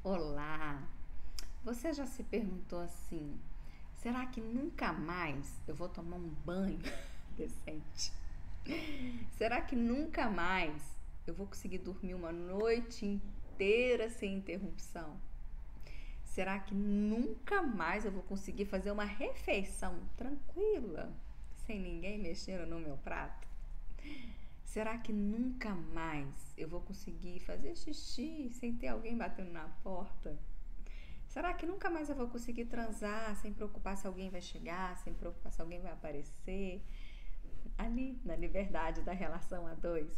Olá! Você já se perguntou assim: será que nunca mais eu vou tomar um banho decente? Será que nunca mais eu vou conseguir dormir uma noite inteira sem interrupção? Será que nunca mais eu vou conseguir fazer uma refeição tranquila, sem ninguém mexendo no meu prato? Será que nunca mais eu vou conseguir fazer xixi sem ter alguém batendo na porta? Será que nunca mais eu vou conseguir transar sem preocupar se alguém vai chegar, sem preocupar se alguém vai aparecer? Ali, na liberdade da relação a dois.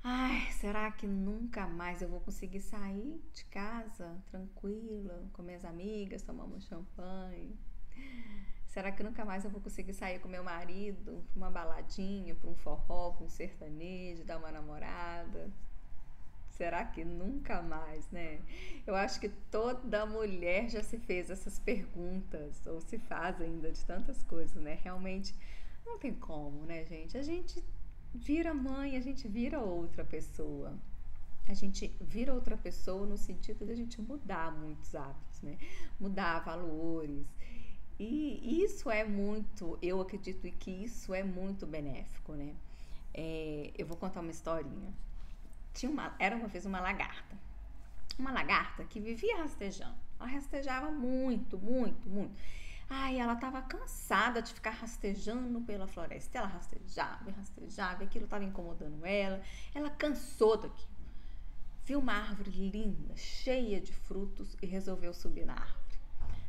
Ai, será que nunca mais eu vou conseguir sair de casa tranquila, com minhas amigas, tomar um champanhe? Será que nunca mais eu vou conseguir sair com meu marido pra uma baladinha, pra um forró, pra um sertanejo, dar uma namorada? Será que nunca mais, né? Eu acho que toda mulher já se fez essas perguntas, ou se faz ainda de tantas coisas, né? Realmente não tem como, né, gente? A gente vira mãe, a gente vira outra pessoa. A gente vira outra pessoa no sentido de a gente mudar muitos hábitos, né? Mudar valores. E isso é muito, eu acredito que isso é muito benéfico, né? Eu vou contar uma historinha. Era uma vez uma lagarta que vivia rastejando. Ela rastejava muito, muito, muito. Ai, ela estava cansada de ficar rastejando pela floresta. Ela rastejava, e aquilo estava incomodando ela. Ela cansou daquilo. Viu uma árvore linda, cheia de frutos e resolveu subir na árvore.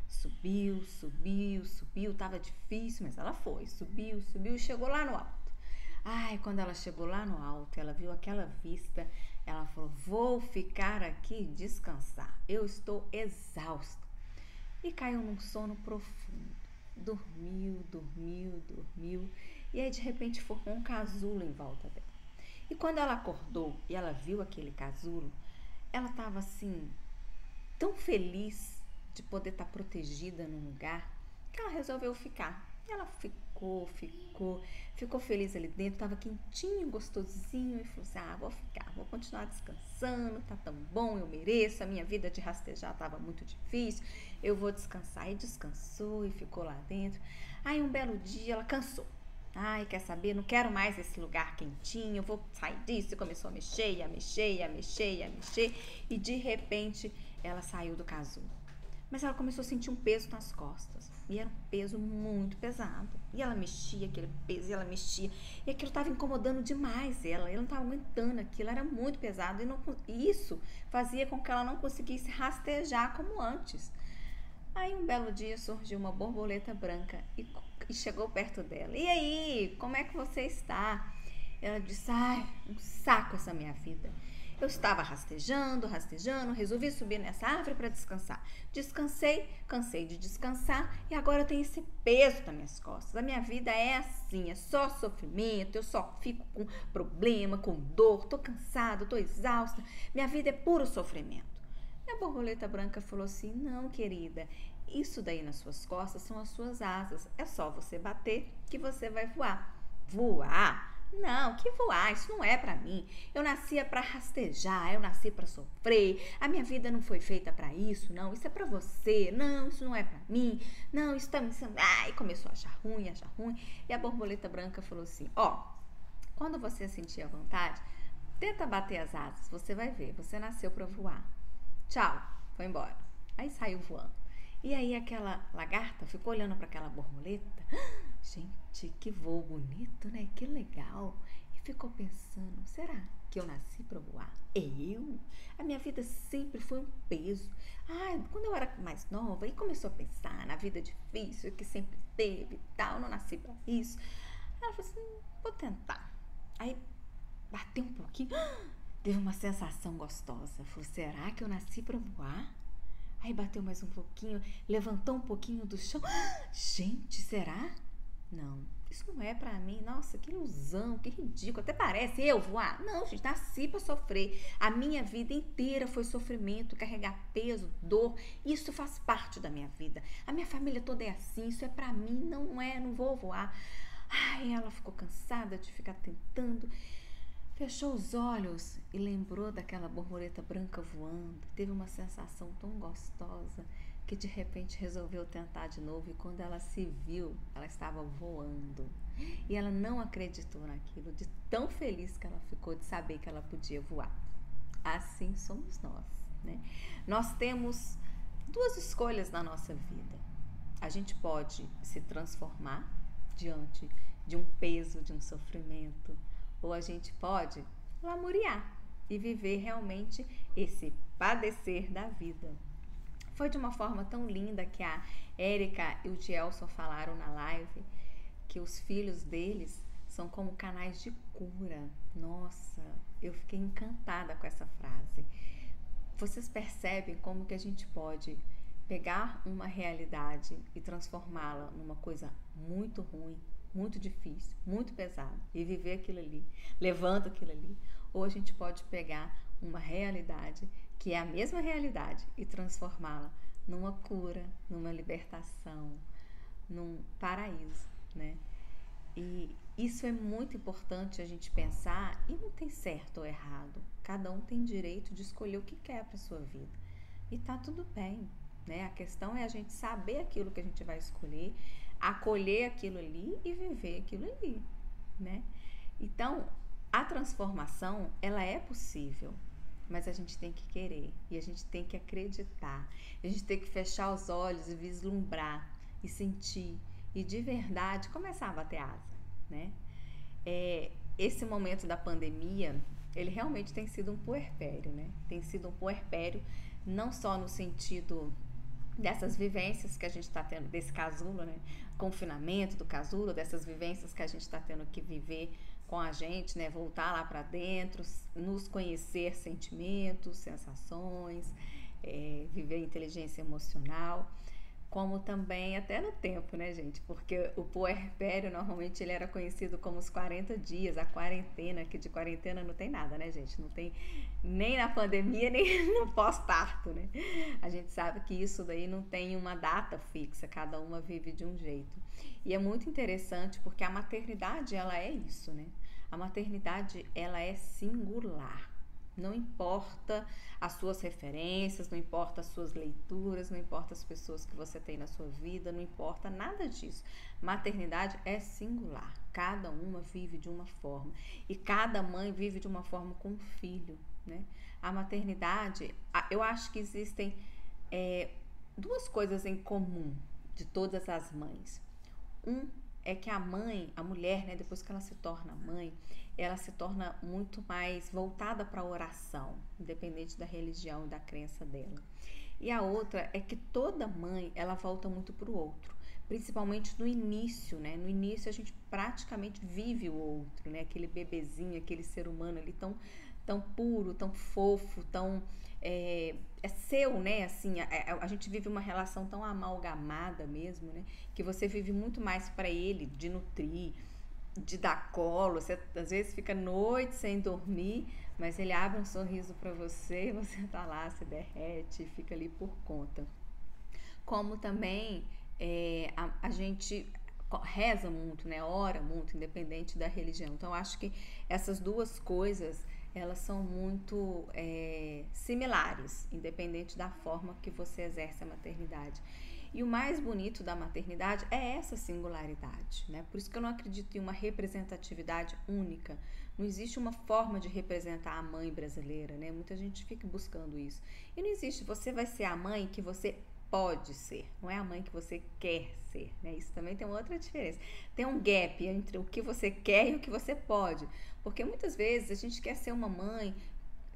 Subiu, subiu, subiu, tava difícil, mas ela foi. Subiu, subiu e chegou lá no alto. Ai, quando ela chegou lá no alto, ela viu aquela vista, ela falou: vou ficar aqui e descansar. Eu estou exausta. E caiu num sono profundo. Dormiu, dormiu, dormiu. E aí, de repente, formou um casulo em volta dela. E quando ela acordou e ela viu aquele casulo, ela estava assim, tão feliz de poder estar protegida num lugar que ela resolveu ficar. Ela ficou feliz ali dentro, estava quentinho, gostosinho e falou assim: ah, vou ficar, vou continuar descansando, tá tão bom, eu mereço, a minha vida de rastejar estava muito difícil, eu vou descansar. E descansou e ficou lá dentro. Aí um belo dia ela cansou. Ai, quer saber? Não quero mais esse lugar quentinho, eu vou sair disso. E começou a mexer, a mexer, a mexer, a mexer. E de repente ela saiu do casulo. Mas ela começou a sentir um peso nas costas. E era um peso muito pesado. E ela mexia aquele peso, e ela mexia. E aquilo estava incomodando demais ela. Ela não estava aguentando aquilo, era muito pesado. E isso fazia com que ela não conseguisse rastejar como antes. Aí um belo dia surgiu uma borboleta branca e chegou perto dela. E aí, como é que você está? Ela disse: ai, um saco essa minha vida. Eu estava rastejando, rastejando, resolvi subir nessa árvore para descansar. Descansei, cansei de descansar e agora eu tenho esse peso nas minhas costas. A minha vida é assim, é só sofrimento, eu só fico com problema, com dor, tô cansada, tô exausta. Minha vida é puro sofrimento. E a borboleta branca falou assim: não, querida, isso daí nas suas costas são as suas asas. É só você bater que você vai voar. Voar? Não, que voar? Isso não é pra mim. Eu nascia pra rastejar, eu nasci pra sofrer. A minha vida não foi feita pra isso, não. Isso é pra você. Não, isso não é pra mim. Não, isso tá me ensinando. Ai, começou a achar ruim, achar ruim. E a borboleta branca falou assim: ó, quando você sentir a vontade, tenta bater as asas, você vai ver. Você nasceu pra voar. Tchau, foi embora. Aí saiu voando. E aí aquela lagarta ficou olhando para aquela borboleta. Gente, que voo bonito, né? Que legal. E ficou pensando: será que eu nasci para voar? Eu? A minha vida sempre foi um peso. Quando eu era mais nova, e começou a pensar na vida difícil que sempre teve e tal, não nasci para isso. Ela falou assim: vou tentar. Aí bateu um pouquinho, teve uma sensação gostosa. Falou: será que eu nasci para voar? Aí bateu mais um pouquinho, levantou um pouquinho do chão. Gente, será? Não, isso não é pra mim. Nossa, que ilusão, que ridículo. Até parece eu voar. Não, gente, nasci pra sofrer. A minha vida inteira foi sofrimento, carregar peso, dor. Isso faz parte da minha vida. A minha família toda é assim. Isso é pra mim, não é, não vou voar. Ai, ela ficou cansada de ficar tentando. Fechou os olhos e lembrou daquela borboleta branca voando. Teve uma sensação tão gostosa que de repente resolveu tentar de novo. E quando ela se viu, ela estava voando. E ela não acreditou naquilo, de tão feliz que ela ficou de saber que ela podia voar. Assim somos nós, né? Nós temos duas escolhas na nossa vida. A gente pode se transformar diante de um peso, de um sofrimento, ou a gente pode lamuriar e viver realmente esse padecer da vida. Foi de uma forma tão linda que a Érica e o Gelson falaram na live que os filhos deles são como canais de cura. Nossa, eu fiquei encantada com essa frase. Vocês percebem como que a gente pode pegar uma realidade e transformá-la numa coisa muito ruim, muito difícil, muito pesado e viver aquilo ali, levando aquilo ali, ou a gente pode pegar uma realidade que é a mesma realidade e transformá-la numa cura, numa libertação, num paraíso, né? E isso é muito importante a gente pensar, e não tem certo ou errado. Cada um tem direito de escolher o que quer para sua vida. E tá tudo bem, né? A questão é a gente saber aquilo que a gente vai escolher, acolher aquilo ali e viver aquilo ali, né? Então, a transformação, ela é possível, mas a gente tem que querer e a gente tem que acreditar. A gente tem que fechar os olhos e vislumbrar e sentir e de verdade começar a bater asa, né? Esse momento da pandemia, ele realmente tem sido um puerpério, né? Tem sido um puerpério não só no sentido dessas vivências que a gente está tendo, desse casulo, né? Confinamento do casulo, dessas vivências que a gente está tendo que viver com a gente, né? Voltar lá para dentro, nos conhecer sentimentos, sensações, viver inteligência emocional, como também até no tempo, né, gente? Porque o puerpério, normalmente, ele era conhecido como os 40 dias, a quarentena, que de quarentena não tem nada, né, gente? Não tem nem na pandemia, nem no pós-parto, né? A gente sabe que isso daí não tem uma data fixa, cada uma vive de um jeito. E é muito interessante porque a maternidade, ela é isso, né? A maternidade, ela é singular. Não importa as suas referências, não importa as suas leituras, não importa as pessoas que você tem na sua vida, não importa nada disso. Maternidade é singular. Cada uma vive de uma forma. E cada mãe vive de uma forma com o filho, né? A maternidade, eu acho que existem duas coisas em comum de todas as mães. É que a mãe, a mulher, né, depois que ela se torna mãe, ela se torna muito mais voltada para a oração, independente da religião e da crença dela. E a outra é que toda mãe, ela volta muito para o outro, principalmente no início, né? No início a gente praticamente vive o outro, né? Aquele bebezinho, aquele ser humano ali tão puro, tão fofo, tão seu, né? Assim, a gente vive uma relação tão amalgamada mesmo, né? Que você vive muito mais para ele, de nutrir, de dar colo. Você às vezes fica noite sem dormir, mas ele abre um sorriso para você e você tá lá, se derrete, fica ali por conta. Como também a gente reza muito, né? Ora muito, independente da religião. Então, eu acho que essas duas coisas, elas são muito similares, independente da forma que você exerce a maternidade. E o mais bonito da maternidade é essa singularidade, né? Por isso que eu não acredito em uma representatividade única. Não existe uma forma de representar a mãe brasileira, né? Muita gente fica buscando isso. E não existe, você vai ser a mãe que você pode ser, não é a mãe que você quer ser, né? Isso também tem uma outra diferença. Tem um gap entre o que você quer e o que você pode. Porque muitas vezes a gente quer ser uma mãe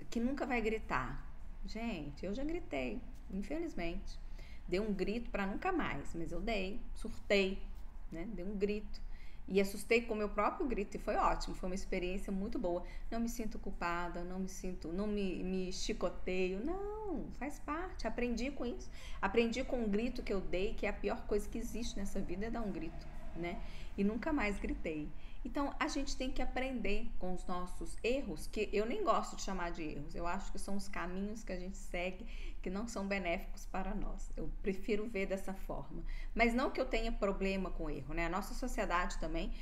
que nunca vai gritar. Gente, eu já gritei, infelizmente. Dei um grito para nunca mais, mas eu surtei, né? Dei um grito e assustei com o meu próprio grito e foi ótimo, foi uma experiência muito boa. Não me sinto culpada, não me chicoteio, não, faz parte, aprendi com isso. Aprendi com um grito que eu dei, que é a pior coisa que existe nessa vida é dar um grito, né? E nunca mais gritei. Então, a gente tem que aprender com os nossos erros, que eu nem gosto de chamar de erros, eu acho que são os caminhos que a gente segue que não são benéficos para nós. Eu prefiro ver dessa forma. Mas não que eu tenha problema com erro, né? A nossa sociedade também,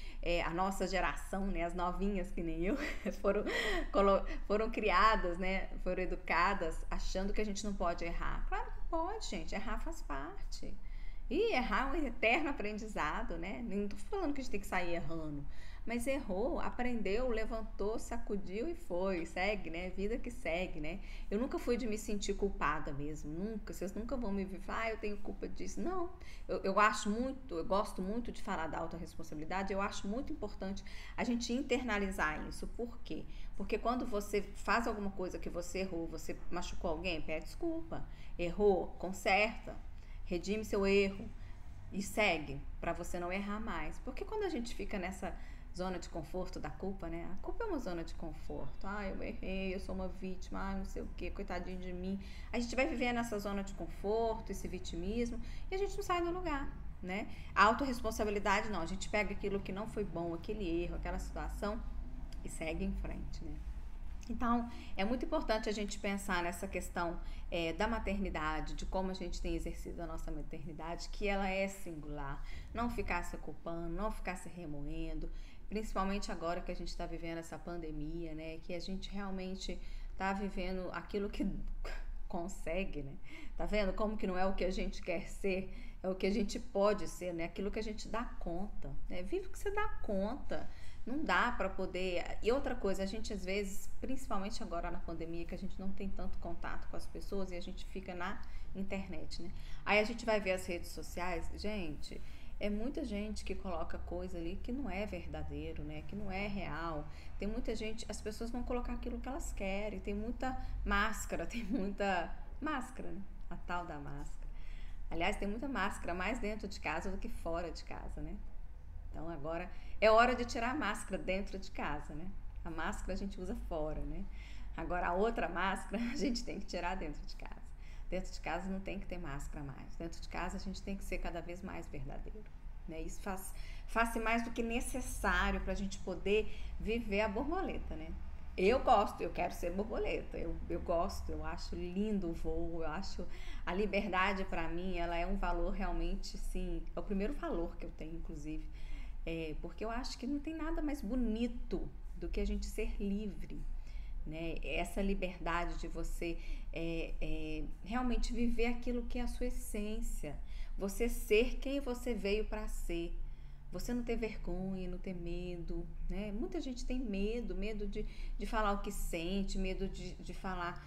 a nossa geração, né? As novinhas que nem eu, foram, foram criadas, né? Foram educadas achando que a gente não pode errar. Claro que pode, gente. Errar faz parte. E errar é um eterno aprendizado, né? Não tô falando que a gente tem que sair errando, mas errou, aprendeu, levantou, sacudiu e foi, segue, né? Vida que segue, né? Eu nunca fui de me sentir culpada mesmo, nunca. Vocês nunca vão me ver falar, eu tenho culpa disso. Não, eu acho muito, eu gosto muito de falar da autorresponsabilidade, eu acho muito importante a gente internalizar isso. Por quê? Porque quando você faz alguma coisa que você errou, você machucou alguém, pede desculpa. Errou, conserta, redime seu erro e segue para você não errar mais. Porque quando a gente fica nessa zona de conforto da culpa, né? A culpa é uma zona de conforto. Ah, eu errei, eu sou uma vítima, ah, não sei o que, coitadinho de mim. A gente vai viver nessa zona de conforto, esse vitimismo, e a gente não sai do lugar, né? A autorresponsabilidade não, a gente pega aquilo que não foi bom, aquele erro, aquela situação e segue em frente, né? Então, é muito importante a gente pensar nessa questão da maternidade, de como a gente tem exercido a nossa maternidade, que ela é singular. Não ficar se culpando, não ficar se remoendo, principalmente agora que a gente está vivendo essa pandemia, né? Que a gente realmente está vivendo aquilo que consegue, né? Tá vendo como que não é o que a gente quer ser, é o que a gente pode ser, né? Aquilo que a gente dá conta, né? Vive o que você dá conta. Não dá para poder. E outra coisa, a gente às vezes, principalmente agora na pandemia, que a gente não tem tanto contato com as pessoas e a gente fica na internet, né? Aí a gente vai ver as redes sociais, gente, é muita gente que coloca coisa ali que não é verdadeiro, né? Que não é real. Tem muita gente, as pessoas vão colocar aquilo que elas querem, tem muita máscara, tem muita máscara, né? A tal da máscara. Aliás, tem muita máscara mais dentro de casa do que fora de casa, né? Então agora é hora de tirar a máscara dentro de casa, né? A máscara a gente usa fora, né? Agora a outra máscara a gente tem que tirar dentro de casa. Dentro de casa não tem que ter máscara mais. Dentro de casa a gente tem que ser cada vez mais verdadeiro, né? Isso faz mais do que necessário para a gente poder viver a borboleta, né? Eu gosto, eu quero ser borboleta, eu gosto, eu acho lindo o voo, eu acho a liberdade para mim, ela é um valor realmente, sim, é o primeiro valor que eu tenho, inclusive, porque eu acho que não tem nada mais bonito do que a gente ser livre, né? Essa liberdade de você realmente viver aquilo que é a sua essência, você ser quem você veio para ser. Você não ter vergonha, não ter medo, né? Muita gente tem medo, medo de falar o que sente, medo de falar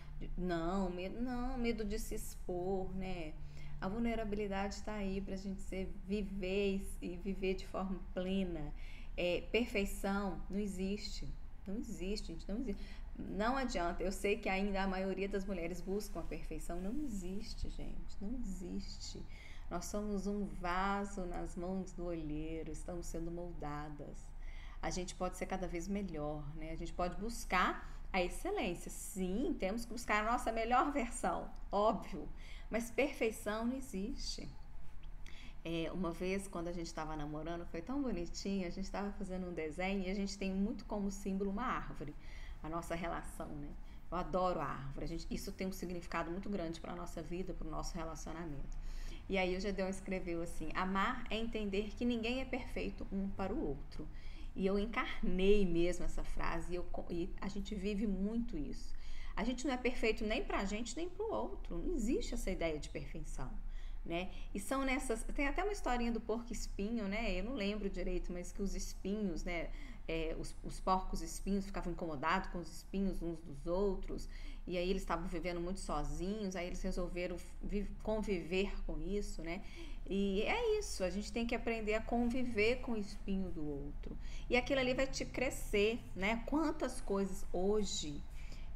medo de se expor, né? A vulnerabilidade está aí para a gente viver e viver de forma plena. Perfeição não existe, não existe, gente, não existe. Não adianta, eu sei que ainda a maioria das mulheres buscam a perfeição, não existe, gente, não existe. Nós somos um vaso nas mãos do olheiro, estamos sendo moldadas. A gente pode ser cada vez melhor, né? A gente pode buscar a excelência. Sim, temos que buscar a nossa melhor versão, óbvio. Mas perfeição não existe. Uma vez, quando a gente estava namorando, foi tão bonitinho, a gente estava fazendo um desenho e a gente tem muito como símbolo uma árvore, a nossa relação, né? Eu adoro a árvore, isso tem um significado muito grande para a nossa vida, para o nosso relacionamento. E aí o Gedeon escreveu assim: amar é entender que ninguém é perfeito um para o outro. E eu encarnei mesmo essa frase e a gente vive muito isso. A gente não é perfeito nem pra gente nem pro outro. Não existe essa ideia de perfeição, né? E são nessas... Tem até uma historinha do porco espinho, né? Eu não lembro direito, mas que os espinhos, né? Os porcos espinhos ficavam incomodados com os espinhos uns dos outros. E aí eles estavam vivendo muito sozinhos, aí eles resolveram conviver com isso, né? E é isso, a gente tem que aprender a conviver com o espinho do outro. E aquilo ali vai te crescer, né? Quantas coisas hoje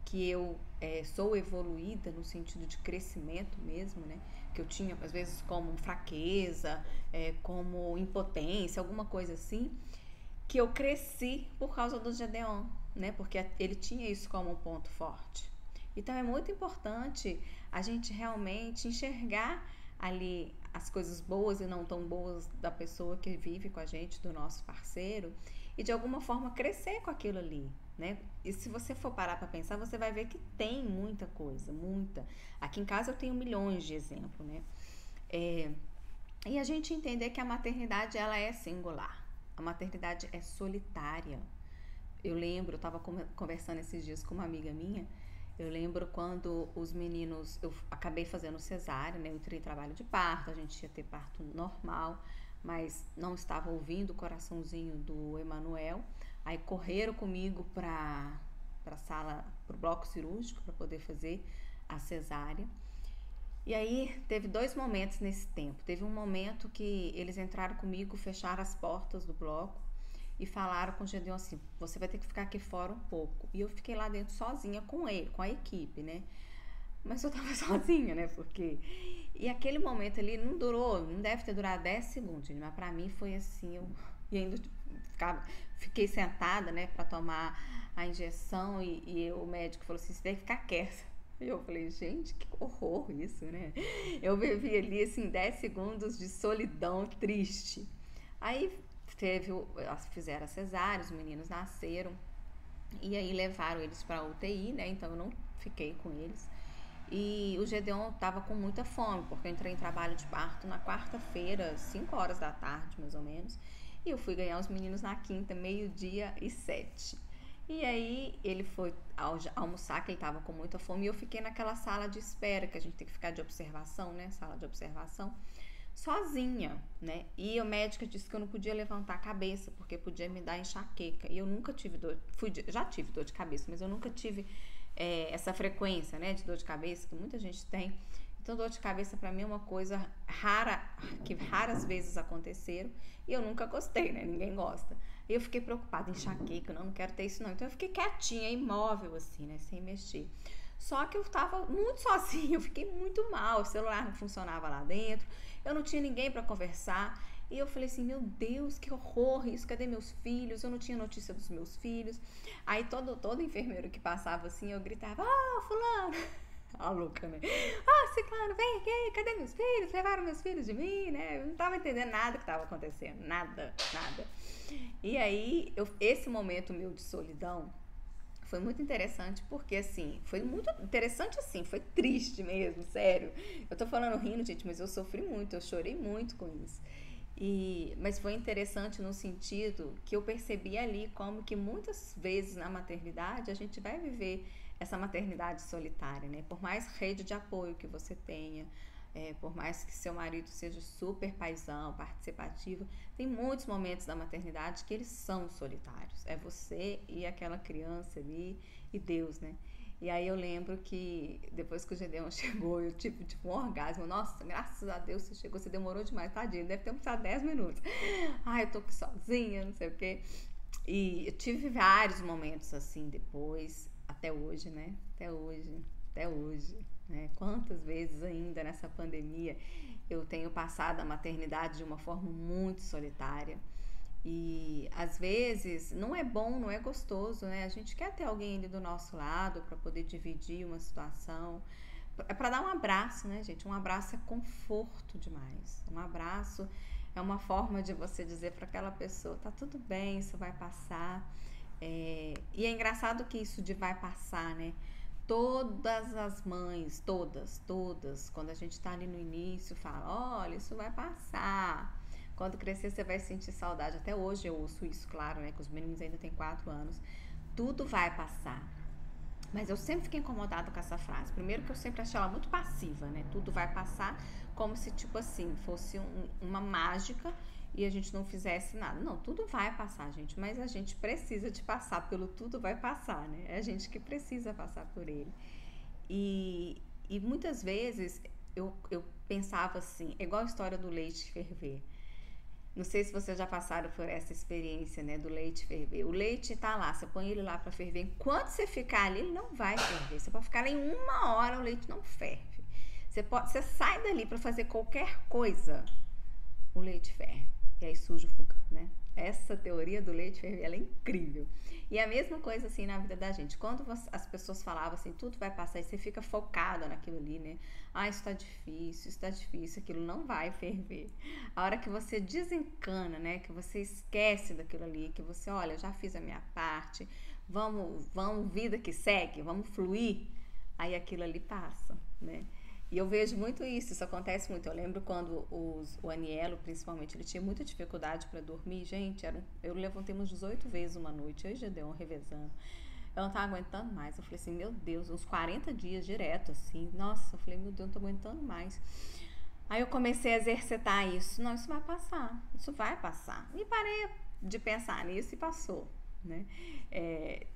que eu sou evoluída no sentido de crescimento mesmo, né? Que eu tinha, às vezes, como fraqueza, como impotência, alguma coisa assim, que eu cresci por causa do Gedeon, né? Porque ele tinha isso como um ponto forte. Então é muito importante a gente realmente enxergar ali as coisas boas e não tão boas da pessoa que vive com a gente, do nosso parceiro, e de alguma forma crescer com aquilo ali, né? E se você for parar para pensar, você vai ver que tem muita coisa, muita. Aqui em casa eu tenho milhões de exemplos, né? E a gente entender que a maternidade, ela é singular. A maternidade é solitária. Eu lembro, eu estava conversando esses dias com uma amiga minha, eu lembro quando os meninos, eu acabei fazendo cesárea, né? Eu entrei em trabalho de parto, a gente ia ter parto normal, mas não estava ouvindo o coraçãozinho do Emanuel. Aí correram comigo para a sala, para o bloco cirúrgico, para poder fazer a cesárea. E aí teve 2 momentos nesse tempo. Teve um momento que eles entraram comigo, fecharam as portas do bloco e falaram com o Gedeon assim: você vai ter que ficar aqui fora um pouco. E eu fiquei lá dentro sozinha com ele, com a equipe, né? Mas eu tava sozinha, né? Porque... E aquele momento ali não durou, não deve ter durado 10 segundos, gente, mas pra mim foi assim, e ainda fiquei sentada, né, pra tomar a injeção e o médico falou assim: você tem que ficar quieta. E eu falei: gente, que horror isso, né? Eu vivi ali, assim, 10 segundos de solidão triste. Aí fizeram a cesárea, os meninos nasceram, e aí levaram eles pra UTI, né? Então eu não fiquei com eles. E o Gedeon tava com muita fome, porque eu entrei em trabalho de parto na quarta-feira, 5 horas da tarde, mais ou menos. E eu fui ganhar os meninos na quinta, 12:07. E aí ele foi almoçar, que ele tava com muita fome, e eu fiquei naquela sala de espera, que a gente tem que ficar de observação, né? Sala de observação, sozinha, né? E o médico disse que eu não podia levantar a cabeça, porque podia me dar enxaqueca. E eu nunca tive já tive dor de cabeça, mas eu nunca tive essa frequência, né, de dor de cabeça, que muita gente tem. Então, dor de cabeça pra mim é uma coisa rara, que raras vezes aconteceram, e eu nunca gostei, né, ninguém gosta. E eu fiquei preocupada, enxaqueca, não quero ter isso não. Então eu fiquei quietinha, imóvel assim, né, sem mexer. Só que eu tava muito sozinha, eu fiquei muito mal, o celular não funcionava lá dentro, eu não tinha ninguém pra conversar. E eu falei assim: meu Deus, que horror isso, cadê meus filhos? Eu não tinha notícia dos meus filhos. Aí todo enfermeiro que passava assim, eu gritava: fulano, a louca, né? Ciclano, vem aqui, cadê meus filhos? Levaram meus filhos de mim, né? Eu não tava entendendo nada que tava acontecendo, nada. E aí, esse momento meu de solidão foi muito interessante, porque assim, foi muito interessante assim, foi triste mesmo, sério. Eu tô falando rindo, gente, mas eu sofri muito, eu chorei muito com isso. Mas foi interessante no sentido que eu percebi ali como que muitas vezes na maternidade a gente vai viver essa maternidade solitária, né? Por mais rede de apoio que você tenha, por mais que seu marido seja super paizão, participativo, tem muitos momentos da maternidade que eles são solitários. É você e aquela criança ali e Deus, né? E aí eu lembro que depois que o Gedeon chegou, eu tive tipo um orgasmo. Nossa, graças a Deus você chegou, você demorou demais, tadinho, deve ter passado 10 minutos. Ai, eu tô aqui sozinha, não sei o quê. E eu tive vários momentos assim depois, até hoje, né? Até hoje, né? Quantas vezes ainda nessa pandemia eu tenho passado a maternidade de uma forma muito solitária. E às vezes não é bom, não é gostoso, né? A gente quer ter alguém ali do nosso lado para poder dividir uma situação, para dar um abraço, né, gente? Um abraço é conforto demais. Um abraço é uma forma de você dizer para aquela pessoa: tá tudo bem, isso vai passar. E é engraçado que isso de vai passar, né? Todas as mães, todas, quando a gente tá ali no início, fala: olha, isso vai passar. Quando crescer, você vai sentir saudade. Até hoje eu ouço isso, claro, né? Que os meninos ainda têm 4 anos. Tudo vai passar. Mas eu sempre fiquei incomodada com essa frase. Primeiro que eu sempre achei ela muito passiva, né? Tudo vai passar, como se, tipo assim, fosse uma mágica e a gente não fizesse nada. Não, tudo vai passar, gente. Mas a gente precisa de passar pelo tudo vai passar, né? É a gente que precisa passar por ele. E muitas vezes eu pensava assim, igual a história do leite ferver. Não sei se vocês já passaram por essa experiência, né, do leite ferver. O leite tá lá, você põe ele lá para ferver. Enquanto você ficar ali, ele não vai ferver. Você pode ficar ali 1 hora, o leite não ferve. Você sai dali para fazer qualquer coisa, o leite ferve. e aí suja o fogão, né? Essa teoria do leite ferver, ela é incrível. E a mesma coisa assim na vida da gente. Quando as pessoas falavam assim, tudo vai passar e você fica focada naquilo ali, né? Ah, isso tá difícil, aquilo não vai ferver. A hora que você desencana, né? Que você esquece daquilo ali, que você, olha, já fiz a minha parte, vamos, vida que segue, vamos fluir, aí aquilo ali passa, né? E eu vejo muito isso acontece muito. Eu lembro quando o Anielo, principalmente, ele tinha muita dificuldade para dormir. Gente, eu levantei umas 18 vezes uma noite, eu e Gedeon revezando. Eu não tava aguentando mais. Eu falei assim, meu Deus, uns 40 dias direto, assim. Nossa, eu falei, meu Deus, não tô aguentando mais. Aí eu comecei a exercitar isso. Não, isso vai passar, isso vai passar. E parei de pensar nisso e passou, né?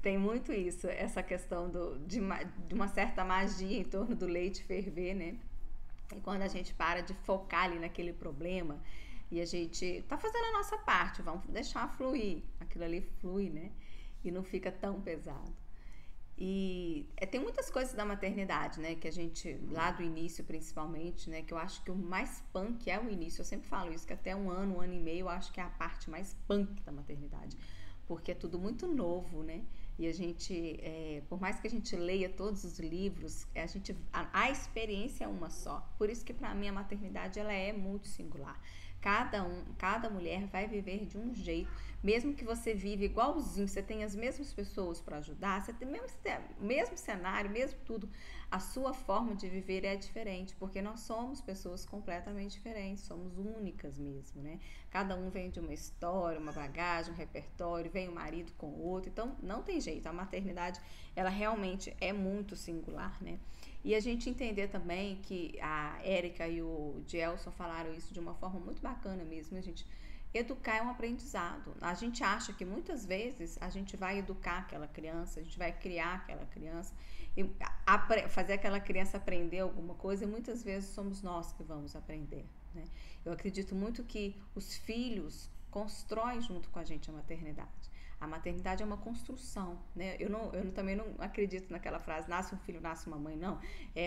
Tem muito isso, essa questão de uma certa magia em torno do leite ferver, né? E quando a gente para de focar ali naquele problema e a gente tá fazendo a nossa parte, vamos deixar fluir, aquilo ali flui, né? E não fica tão pesado. E tem muitas coisas da maternidade, né, que a gente, lá do início principalmente, né, que eu acho que o mais punk é o início. Eu sempre falo isso, que até um ano e meio eu acho que é a parte mais punk da maternidade, porque é tudo muito novo, né, e a gente, por mais que a gente leia todos os livros, a experiência é uma só. Por isso que para mim a maternidade ela é muito singular. Cada mulher vai viver de um jeito, mesmo que você vive igualzinho, você tem as mesmas pessoas para ajudar, você tem mesmo cenário, mesmo tudo, a sua forma de viver é diferente, porque nós somos pessoas completamente diferentes, somos únicas mesmo, né? Cada um vem de uma história, uma bagagem, um repertório, vem o marido com o outro, então não tem jeito, a maternidade, ela realmente é muito singular, né? E a gente entender também que a Érica e o Gelson falaram isso de uma forma muito bacana mesmo, a gente educar é um aprendizado. A gente acha que muitas vezes a gente vai educar aquela criança, a gente vai criar aquela criança e fazer aquela criança aprender alguma coisa, e muitas vezes somos nós que vamos aprender, né? Eu acredito muito que os filhos constroem junto com a gente a maternidade. A maternidade é uma construção, né? Eu também não acredito naquela frase, nasce um filho, nasce uma mãe, não.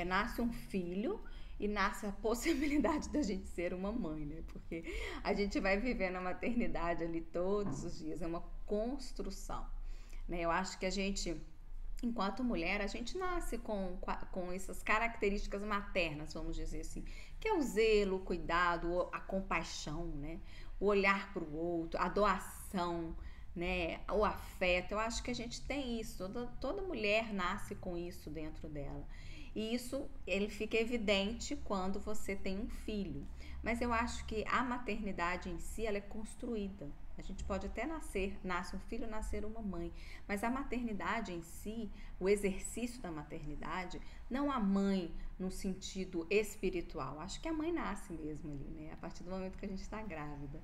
Nasce um filho e nasce a possibilidade da gente ser uma mãe, né? Porque a gente vai viver na maternidade ali todos os dias, é uma construção, né? Eu acho que a gente, enquanto mulher, a gente nasce com essas características maternas, vamos dizer assim, que é o zelo, o cuidado, a compaixão, né? O olhar para o outro, a doação, né? O afeto. Eu acho que a gente tem isso, toda mulher nasce com isso dentro dela. E isso, ele fica evidente quando você tem um filho. Mas eu acho que a maternidade em si, ela é construída. A gente pode até nasce um filho, nascer uma mãe. Mas a maternidade em si, o exercício da maternidade, não a mãe no sentido espiritual. Acho que a mãe nasce mesmo ali, né? A partir do momento que a gente está grávida.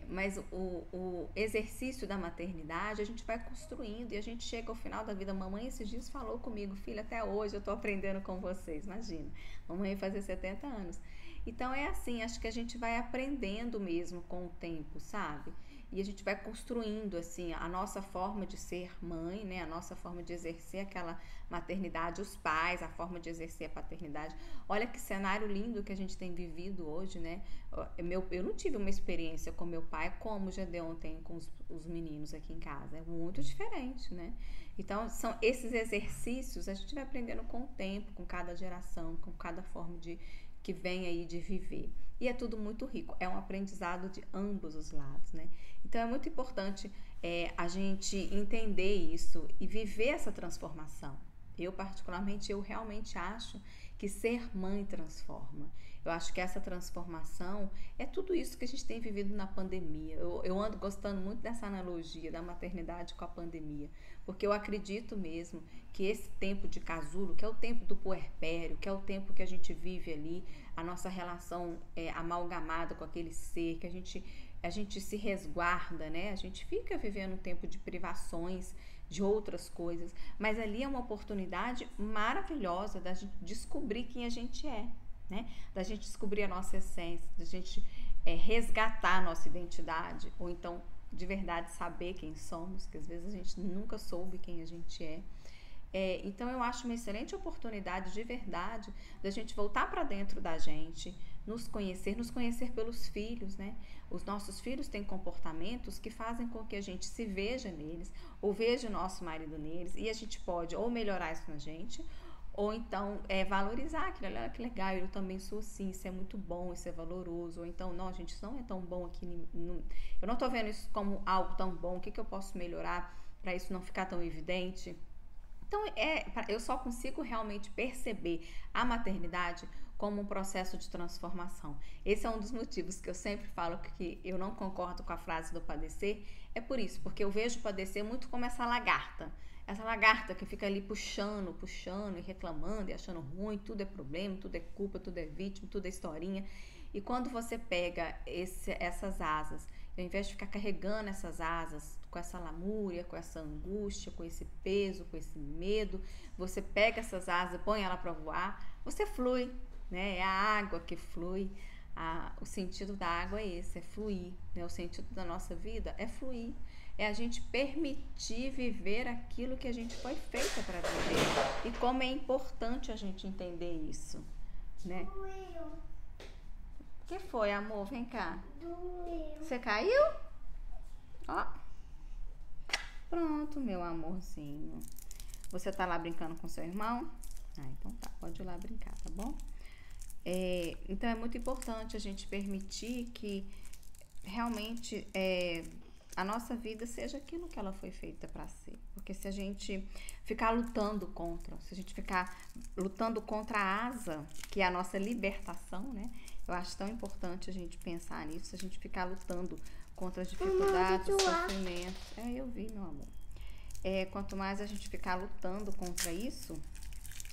Mas o exercício da maternidade a gente vai construindo e a gente chega ao final da vida. Mamãe esses dias falou comigo, filha, até hoje eu tô aprendendo com vocês, imagina, mamãe vai fazer 70 anos. Então é assim, acho que a gente vai aprendendo mesmo com o tempo, sabe? E a gente vai construindo assim a nossa forma de ser mãe, né? A nossa forma de exercer aquela maternidade, os pais, a forma de exercer a paternidade. Olha que cenário lindo que a gente tem vivido hoje, né? Eu não tive uma experiência com meu pai como o Gedeon tem com os meninos aqui em casa. É muito diferente, né? Então, são esses exercícios, a gente vai aprendendo com o tempo, com cada geração, com cada forma que vem aí de viver. E é tudo muito rico, é um aprendizado de ambos os lados, né? Então é muito importante a gente entender isso e viver essa transformação. Eu particularmente, eu realmente acho que ser mãe transforma. Eu acho que essa transformação é tudo isso que a gente tem vivido na pandemia. Eu ando gostando muito dessa analogia da maternidade com a pandemia, porque eu acredito mesmo que esse tempo de casulo, que é o tempo do puerpério, que é o tempo que a gente vive ali, a nossa relação amalgamada com aquele ser, que a gente se resguarda, né? A gente fica vivendo um tempo de privações, de outras coisas, mas ali é uma oportunidade maravilhosa da gente descobrir quem a gente é, né? Da gente descobrir a nossa essência, da gente resgatar a nossa identidade, ou então de verdade saber quem somos, que às vezes a gente nunca soube quem a gente é. Então eu acho uma excelente oportunidade de verdade da gente voltar para dentro da gente, nos conhecer pelos filhos, né? Os nossos filhos têm comportamentos que fazem com que a gente se veja neles, ou veja o nosso marido neles, e a gente pode ou melhorar isso na gente, ou então valorizar aquilo, olha que legal, eu também sou assim, isso é muito bom, isso é valoroso, ou então, não, gente, isso não é tão bom aqui, eu não tô vendo isso como algo tão bom, o que eu posso melhorar para isso não ficar tão evidente? Então, eu só consigo realmente perceber a maternidade como um processo de transformação. Esse é um dos motivos que eu sempre falo que eu não concordo com a frase do padecer. É por isso, porque eu vejo o padecer muito como essa lagarta. Essa lagarta que fica ali puxando, puxando e reclamando e achando ruim, tudo é problema, tudo é culpa, tudo é vítima, tudo é historinha. E quando você pega essas asas, ao invés de ficar carregando essas asas com essa lamúria, com essa angústia, com esse peso, com esse medo, você pega essas asas, põe ela para voar, você flui, né? É a água que flui. O sentido da água é esse, é fluir, né? O sentido da nossa vida é fluir, é a gente permitir viver aquilo que a gente foi feita para viver. E como é importante a gente entender isso, né? O que foi, amor? Vem cá. Você caiu? Ó. Pronto, meu amorzinho. Você tá lá brincando com seu irmão? Então tá, pode ir lá brincar, tá bom? Então é muito importante a gente permitir que realmente a nossa vida seja aquilo que ela foi feita para ser. Porque se a gente ficar lutando contra, se a gente ficar lutando contra a asa, que é a nossa libertação, né? Eu acho tão importante a gente pensar nisso, se a gente ficar lutando contra as dificuldades, os sofrimentos. Eu vi, meu amor. Quanto mais a gente ficar lutando contra isso,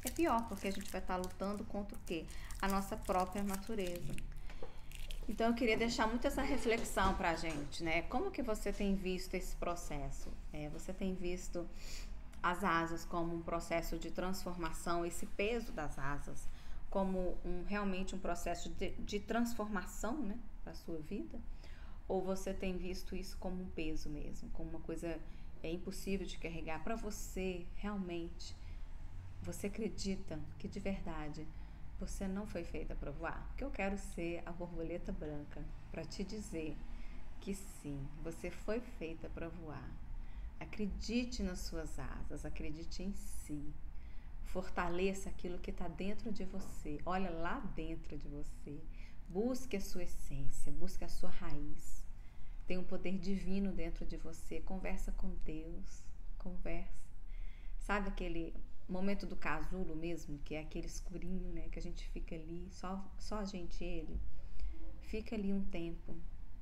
é pior, porque a gente vai estar lutando contra o quê? A nossa própria natureza. Então eu queria deixar muito essa reflexão pra gente, né? Como que você tem visto esse processo? Você tem visto as asas como um processo de transformação, esse peso das asas como realmente um processo de transformação, né, para a sua vida? Ou você tem visto isso como um peso mesmo, como uma coisa impossível de carregar para você? Realmente, você acredita que de verdade você não foi feita para voar? Porque eu quero ser a borboleta branca para te dizer que sim, você foi feita para voar. Acredite nas suas asas, acredite em si. Fortaleça aquilo que está dentro de você. Olha lá dentro de você. Busque a sua essência, busque a sua raiz. Tem um poder divino dentro de você. Conversa com Deus. Conversa. Sabe aquele momento do casulo mesmo, que é aquele escurinho, né? Que a gente fica ali, só a gente e ele. Fica ali um tempo.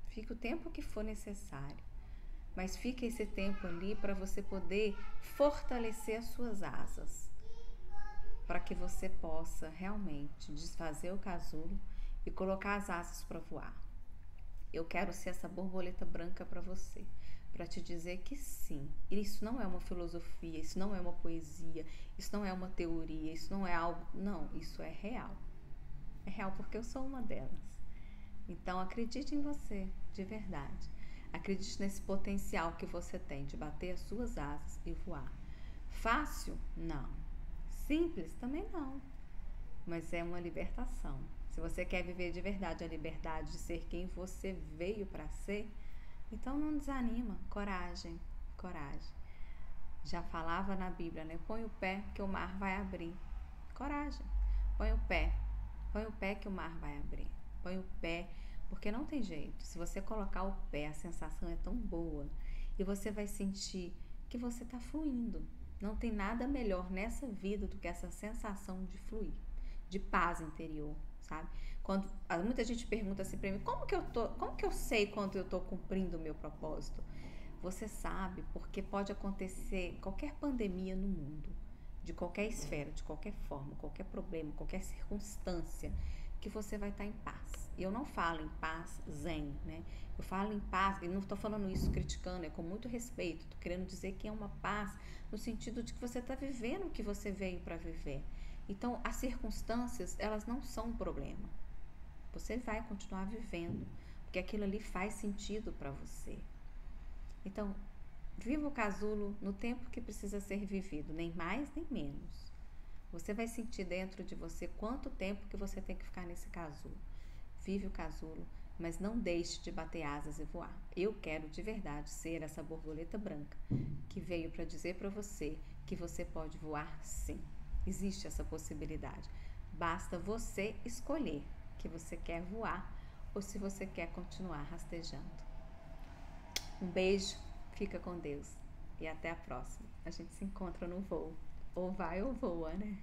Fica o tempo que for necessário. Mas fica esse tempo ali para você poder fortalecer as suas asas, para que você possa realmente desfazer o casulo e colocar as asas para voar. Eu quero ser essa borboleta branca para você, para te dizer que sim, isso não é uma filosofia, isso não é uma poesia, isso não é uma teoria, isso não é algo, não, isso é real. É real porque eu sou uma delas. Então acredite em você, de verdade. Acredite nesse potencial que você tem de bater as suas asas e voar. Fácil? Não. Simples? Também não. Mas é uma libertação. Se você quer viver de verdade a liberdade de ser quem você veio para ser, então não desanima. Coragem, coragem. Já falava na Bíblia, né? Põe o pé que o mar vai abrir. Coragem. Põe o pé que o mar vai abrir. Põe o pé, porque não tem jeito. Se você colocar o pé, a sensação é tão boa e você vai sentir que você está fluindo. Não tem nada melhor nessa vida do que essa sensação de fluir, de paz interior, sabe? Quando muita gente pergunta assim pra mim, como que eu sei quando eu tô cumprindo o meu propósito? Você sabe, porque pode acontecer qualquer pandemia no mundo, de qualquer esfera, de qualquer forma, qualquer problema, qualquer circunstância, que você vai estar em paz. E eu não falo em paz zen, né? Eu falo em paz, e não estou falando isso criticando, é com muito respeito. Estou querendo dizer que é uma paz no sentido de que você está vivendo o que você veio para viver. Então, as circunstâncias, elas não são um problema. Você vai continuar vivendo, porque aquilo ali faz sentido para você. Então, Viva o casulo no tempo que precisa ser vivido, nem mais nem menos. Você vai sentir dentro de você quanto tempo que você tem que ficar nesse casulo. Vive o casulo, mas não deixe de bater asas e voar. Eu quero de verdade ser essa borboleta branca que veio para dizer para você que você pode voar sim. Existe essa possibilidade. Basta você escolher que você quer voar ou se você quer continuar rastejando. Um beijo, fica com Deus e até a próxima. A gente se encontra no voo. Ou vai ou voa, né?